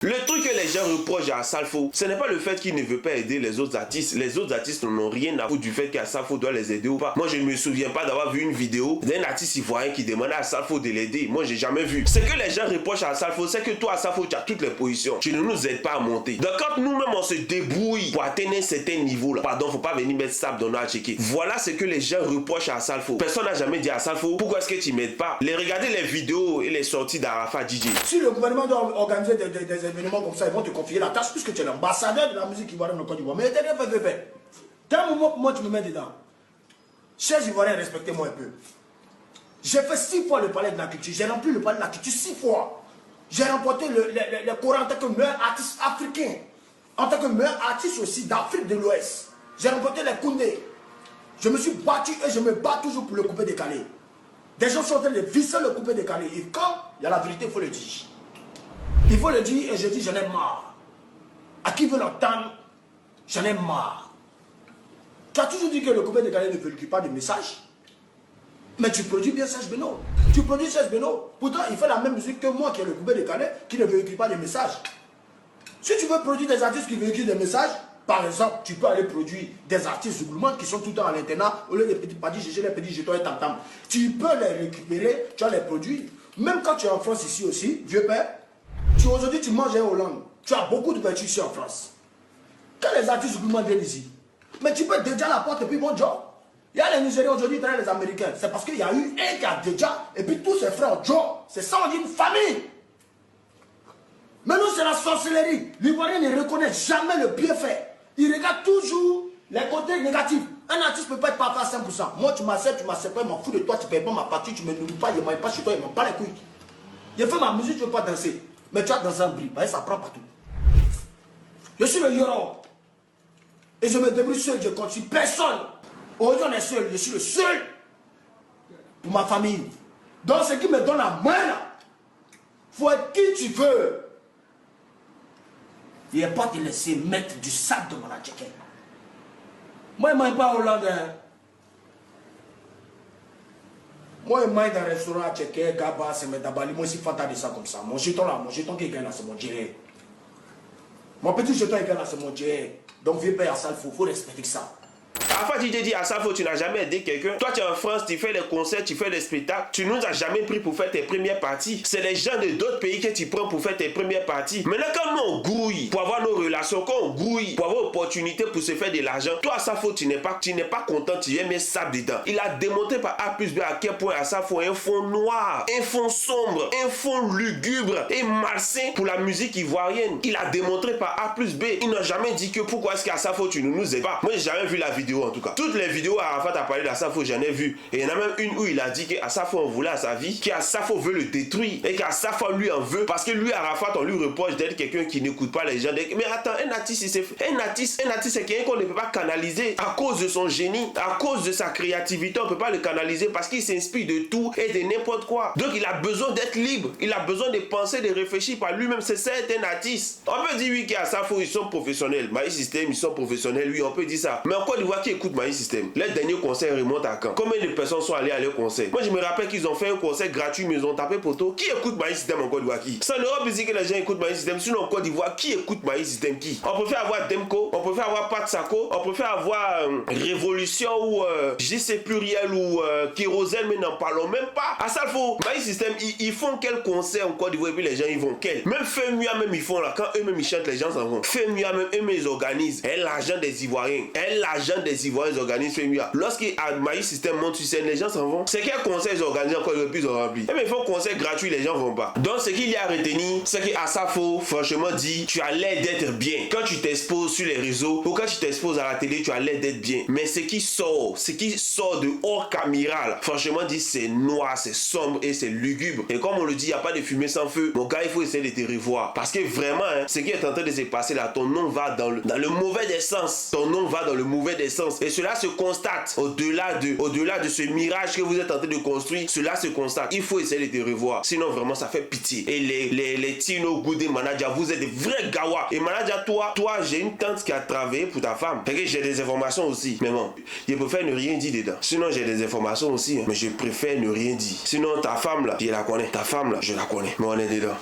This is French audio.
Le truc que les gens reprochent à Assalfo, ce n'est pas le fait qu'il ne veut pas aider les autres artistes. Les autres artistes n'ont rien à foutre du fait qu'Assalfo doit les aider ou pas. Moi, je ne me souviens pas d'avoir vu une vidéo d'un artiste ivoirien qui demandait à Assalfo de l'aider. Moi, j'ai jamais vu. Ce que les gens reprochent à Assalfo, c'est que toi, Assalfo, tu as toutes les positions. Tu ne nous aides pas à monter. Donc, quand nous-mêmes, on se débrouille pour atteindre un certain niveau, là, pardon, faut pas venir mettre sable dans notre checker. Voilà ce que les gens reprochent à Assalfo. Personne n'a jamais dit à Assalfo, pourquoi est-ce que tu m'aides pas? Regardez les vidéos et les sorties d'Arafat DJ. Si le gouvernement doit organiser des événements comme ça, ils vont te confier la tâche puisque tu es l'ambassadeur de la musique ivoirienne au Côte d'Ivoire. Mais t'es fait. T'as un moment pour moi, tu me mets dedans. Chers Ivoiriens, respectez-moi un peu. J'ai fait 6 fois le palais de la culture. J'ai rempli le palais de la culture 6 fois. J'ai remporté le Coran en tant que meilleur artiste africain. En tant que meilleur artiste aussi d'Afrique de l'Ouest. J'ai remporté les Koundé. Je me suis battu et je me bats toujours pour le coupé décalé. Des gens sont en train de visser le coupé décalé. Et quand il y a la vérité, il faut le dire. Il faut le dire et je dis j'en ai marre. À qui veut l'entendre, j'en ai marre. Tu as toujours dit que le coupé décalé ne véhicule pas de message. Mais tu produis bien Serge Beno. Tu produis Serge Beno. Pourtant, il fait la même musique que moi qui est le coupé décalé, qui ne véhicule pas de message. Si tu veux produire des artistes qui véhiculent des messages, par exemple, tu peux aller produire des artistes zougloumands qui sont tout le temps à l'internat, au lieu des petits padis, GG, les petits jetons et tam-tam. Tu peux les récupérer, tu vas les produire. Même quand tu es en France ici aussi, vieux père, aujourd'hui tu manges en Hollande, tu as beaucoup de vertus ici en France. Quand les artistes zougloumands viennent ici, mais tu peux déjà la porte et puis bon job. Il y a les Nigériens aujourd'hui, les Américains. C'est parce qu'il y a eu un qui a déjà, et puis tous ses frères Joe. C'est ça, on dit une famille. Mais nous, c'est la sorcellerie. L'Ivoirien ne reconnaît jamais le bienfait. Il regarde toujours les côtés négatifs. Un artiste ne peut pas être parfait à 100%. Moi, tu m'acceptes pas, je m'en fous de toi, tu ne payes pas ma partie, tu ne me nourris pas, je ne mange pas chez toi, je ne m'en pas les couilles. Je fais ma musique, tu ne veux pas danser. Mais tu as dansé en brille, ça prend partout. Je suis le Yoro. Et je me débrouille seul, je continue. Personne. Aujourd'hui, on est seul, je suis le seul pour ma famille. Donc, ce qui me donne la main, il faut être qui tu veux. Il ne va pas te laisser mettre du sable dans la jaquette. Moi, je ne mange pas hollandais. Moi, je mange dans le restaurant à Tchéké, Gaba, Semedabali. Moi, je suis fantastique de ça comme ça. Mon jeton là, mon jeton qui est là, c'est mon direct. Mon petit jeton est là, c'est mon direct. Donc, viens payer à ça, il faut respecter ça. Parfois, tu te dis, Assalfo, tu n'as jamais aidé quelqu'un. Toi, tu es en France, tu fais des concerts, tu fais des spectacles. Tu nous as jamais pris pour faire tes premières parties. C'est les gens de d'autres pays que tu prends pour faire tes premières parties. Maintenant, quand nous, on grouille pour avoir nos relations, quand on grouille pour avoir opportunité pour se faire de l'argent, toi, Assalfo, tu n'es pas content, tu viens mettre sable dedans. Il a démontré par A plus B à quel point Assalfo est un fond noir, un fond sombre, un fond lugubre et malsain pour la musique ivoirienne. Il a démontré par A plus B. Il n'a jamais dit que pourquoi est-ce qu'Assalfo, tu ne nous aides pas. Moi, j'ai jamais vu la vidéo en tout cas. Toutes les vidéos Arafat a parlé d'Assalfo, j'en ai vu. Et il y en a même une où il a dit qu'Assalfo en voulait à sa vie, qu'Assalfo veut le détruire et qu'Assalfo lui en veut parce que lui, Arafat, on lui reproche d'être quelqu'un qui n'écoute pas les gens. Mais attends, un artiste, c'est quelqu'un qu'on ne peut pas canaliser à cause de son génie, à cause de sa créativité. On ne peut pas le canaliser parce qu'il s'inspire de tout et de n'importe quoi. Donc il a besoin d'être libre. Il a besoin de penser, de réfléchir par lui-même. C'est ça être un artiste. On peut dire oui qu'Assalfo, ils sont professionnels. Maïs System, ils sont professionnels. Oui, on peut dire ça. Mais en Côte d'Ivoire, qui écoute Maïs System? Les derniers concerts remontent à quand? Combien de personnes sont allées à leur concert? Moi, je me rappelle qu'ils ont fait un concert gratuit, mais ils ont tapé poteau. Qui écoute Maïs System en Côte d'Ivoire? Qui? C'est en Europe ici que les gens écoutent Maïs System. Sinon, en Côte d'Ivoire, qui écoute Maïs System? Qui? On préfère avoir Demko, on préfère avoir Pat Sako, on préfère avoir Révolution ou JC Pluriel ou Kérosène, mais n'en parlons même pas. Assalfo, Maïs System, ils font quel concert en Côte d'Ivoire et puis les gens ils vont quel? Même Femua, même ils font là, quand eux-mêmes ils chantent, les gens s'en vont. Femua, même eux-mêmes ils organisent. Et l'argent des Ivoiriens. Et l'argent des Ivoiriens, ils organisent Femua. Lorsqu'il Maïs System monte sur scène, les gens s'en vont. C'est quel concert ils organisent encore le plus rempli? Mais ils font concert gratuit, les gens vont pas. Donc ce qu'il y a à retenir, c'est qu'Assalfo, franchement dit, tu as l'air d'être bien. Quand tu t'exposes sur les réseaux ou quand tu t'exposes à la télé, tu as l'air d'être bien. Mais ce qui sort de hors caméra, franchement dit, c'est noir, c'est sombre et c'est lugubre. Et comme on le dit, il n'y a pas de fumée sans feu. Mon gars, il faut essayer de te revoir. Parce que vraiment, ce qui est en train de se passer là, ton nom va dans le mauvais des sens. Ton nom va dans le mauvais des sens. Et cela se constate au-delà de ce mirage que vous êtes en train de construire. Cela se constate. Il faut essayer de te revoir. Sinon, vraiment, ça fait pitié. Et les Tino, Goudé, Manadia, vous êtes des vrais gawa. Et Manadia, toi, j'ai une tante qui a travaillé pour ta femme. Fait que j'ai des informations aussi. Mais bon, je préfère ne rien dire dedans. Sinon, j'ai des informations aussi. Mais je préfère ne rien dire. Sinon, ta femme là, je la connais. Ta femme là, je la connais. Mais on est dedans.